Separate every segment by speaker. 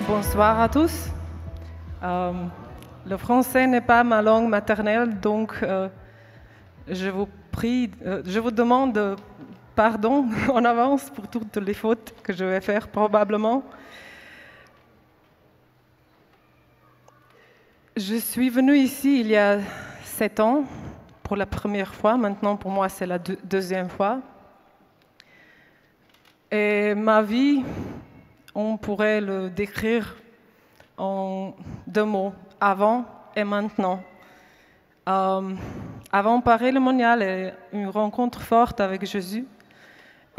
Speaker 1: Bonsoir à tous. Le français n'est pas ma langue maternelle, donc je vous demande pardon en avance pour toutes les fautes que je vais faire probablement. Je suis venue ici il y a 7 ans pour la première fois. Maintenant, pour moi, c'est la deuxième fois. Et ma vie, on pourrait le décrire en 2 mots, avant et maintenant. Avant Paris le Monial et une rencontre forte avec Jésus.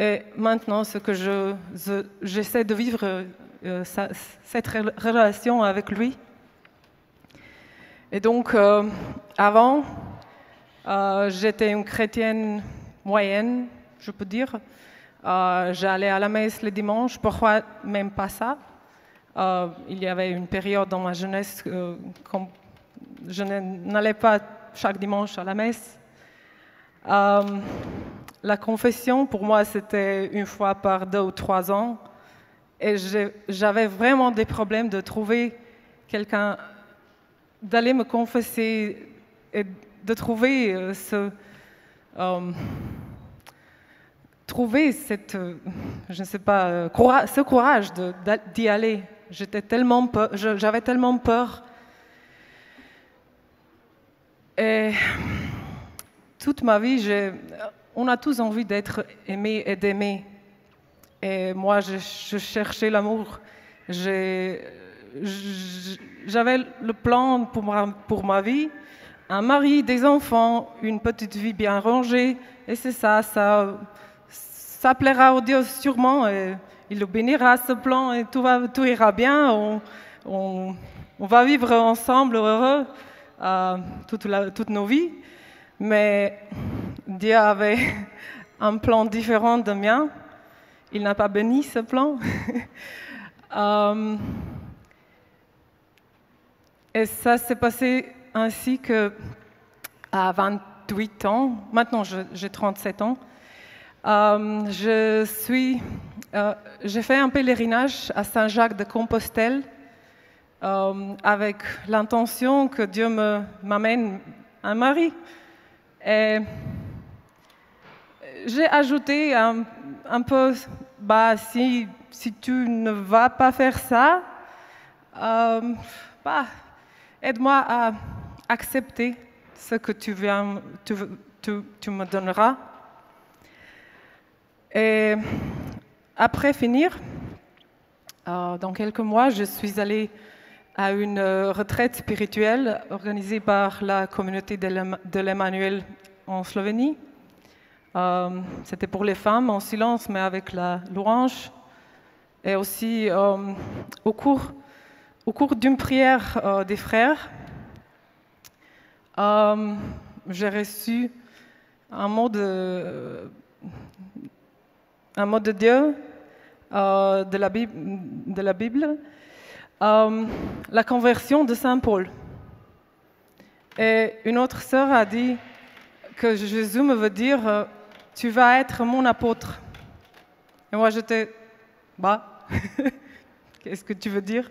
Speaker 1: Et maintenant, ce que j'essaie de vivre, cette relation avec lui. Et donc, avant, j'étais une chrétienne moyenne, je peux dire. J'allais à la messe le dimanche, parfois même pas ça. Il y avait une période dans ma jeunesse quand je n'allais pas chaque dimanche à la messe. La confession, pour moi, c'était une fois par 2 ou 3 ans. Et j'avais vraiment des problèmes de trouver quelqu'un, d'aller me confesser et de trouver je ne sais pas, ce courage d'y aller. J'avais tellement peur. Et toute ma vie, on a tous envie d'être aimé et d'aimer. Et moi, je cherchais l'amour. J'avais le plan pour ma vie, un mari, des enfants, une petite vie bien rangée. Et c'est ça plaira au Dieu sûrement. Et il le bénira, ce plan, et tout ira bien. On va vivre ensemble heureux toutes nos vies. Mais Dieu avait un plan différent de mien. Il n'a pas béni ce plan. Et ça s'est passé ainsi que à 28 ans, maintenant j'ai 37 ans, j'ai fait un pèlerinage à Saint-Jacques-de-Compostelle avec l'intention que Dieu m'amène un mari. Et j'ai ajouté un peu, si tu ne vas pas faire ça, aide-moi à accepter ce que tu me donneras. Et après finir, dans quelques mois, je suis allée à une retraite spirituelle organisée par la communauté de l'Emmanuel en Slovénie. C'était pour les femmes en silence, mais avec la louange. Et aussi au cours d'une prière des frères, j'ai reçu un mot de Dieu, de la Bible, la conversion de Saint Paul. Et une autre sœur a dit que Jésus me veut dire tu vas être mon apôtre. Et moi j'étais qu'est-ce que tu veux dire?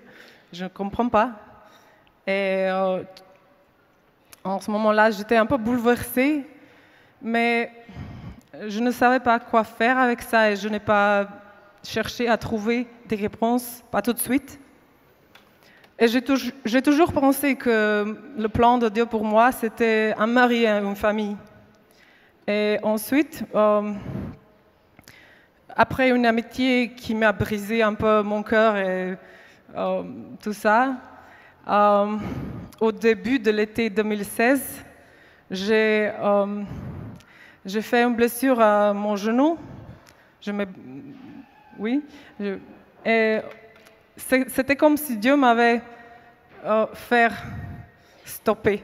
Speaker 1: Je ne comprends pas. Et en ce moment-là, j'étais un peu bouleversée, mais je ne savais pas quoi faire avec ça et je n'ai pas cherché à trouver des réponses, pas tout de suite. Et j'ai toujours pensé que le plan de Dieu pour moi, c'était un mari et une famille. Et ensuite, après une amitié qui m'a brisé un peu mon cœur et tout ça, au début de l'été 2016, j'ai fait une blessure à mon genou. Et c'était comme si Dieu m'avait fait stopper.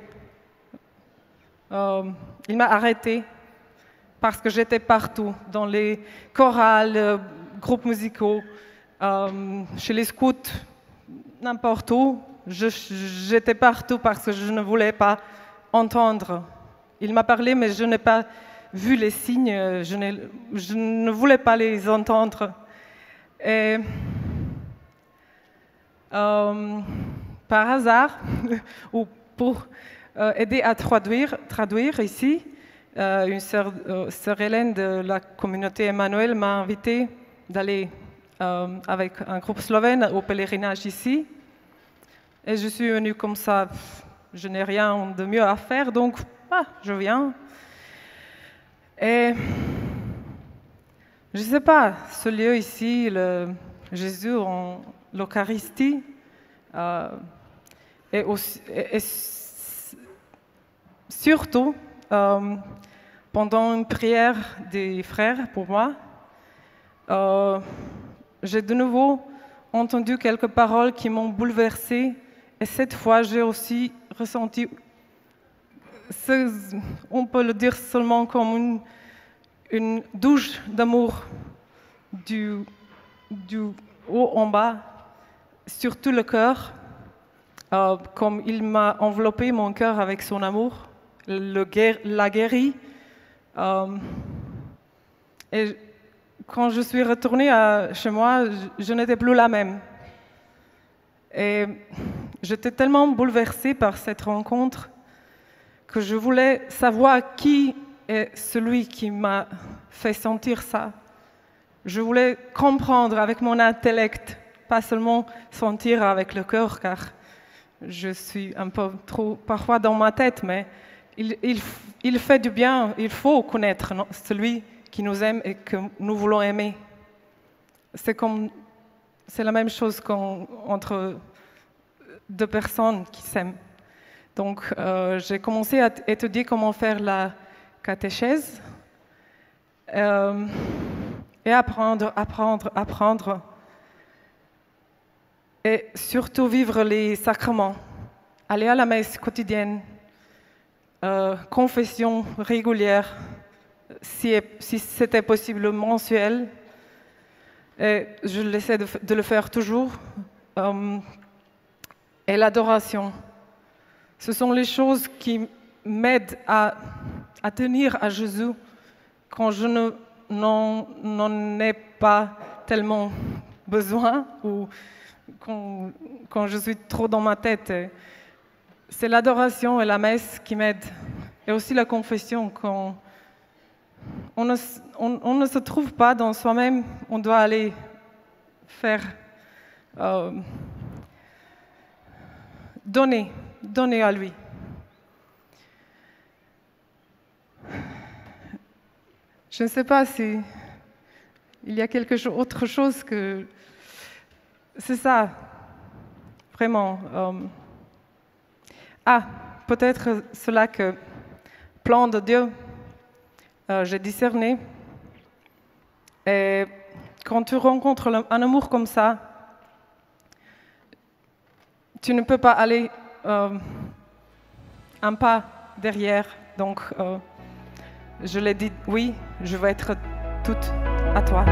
Speaker 1: Il m'a arrêté parce que j'étais partout, dans les chorales, groupes musicaux, chez les scouts, n'importe où. J'étais partout parce que je ne voulais pas entendre. Il m'a parlé, mais je n'ai pas vu les signes, je ne voulais pas les entendre. Et par hasard, ou pour aider à traduire ici, une sœur Hélène de la communauté Emmanuel m'a invité d'aller avec un groupe slovène au pèlerinage ici. Et je suis venue comme ça, je n'ai rien de mieux à faire, donc je viens. Et je ne sais pas, ce lieu ici, Jésus en l'Eucharistie, et surtout pendant une prière des frères pour moi, j'ai de nouveau entendu quelques paroles qui m'ont bouleversée, et cette fois j'ai aussi ressenti, on peut le dire seulement comme une douche d'amour du haut en bas, sur tout le cœur, comme il m'a enveloppé mon cœur avec son amour, l'a guéri. Et quand je suis retournée chez moi, je n'étais plus la même. Et j'étais tellement bouleversée par cette rencontre que je voulais savoir qui est celui qui m'a fait sentir ça. Je voulais comprendre avec mon intellect, pas seulement sentir avec le cœur, car je suis un peu trop parfois dans ma tête, mais il fait du bien, il faut connaître celui qui nous aime et que nous voulons aimer. C'est la même chose entre deux personnes qui s'aiment. Donc, j'ai commencé à étudier comment faire la catéchèse et apprendre. Et surtout vivre les sacrements, aller à la messe quotidienne, confession régulière, si c'était possible mensuelle. Et je l'essaie de le faire toujours. Et l'adoration. Ce sont les choses qui m'aident à tenir à Jésus quand je n'en ai pas tellement besoin ou quand je suis trop dans ma tête. C'est l'adoration et la messe qui m'aident. Et aussi la confession. Quand on ne se trouve pas dans soi-même, on doit aller faire... donner à lui. Je ne sais pas si il y a autre chose que... C'est ça, vraiment. Peut-être cela que plan de Dieu, j'ai discerné. Et quand tu rencontres un amour comme ça, tu ne peux pas aller un pas derrière. Donc, je l'ai dit, oui, je vais être toute à toi.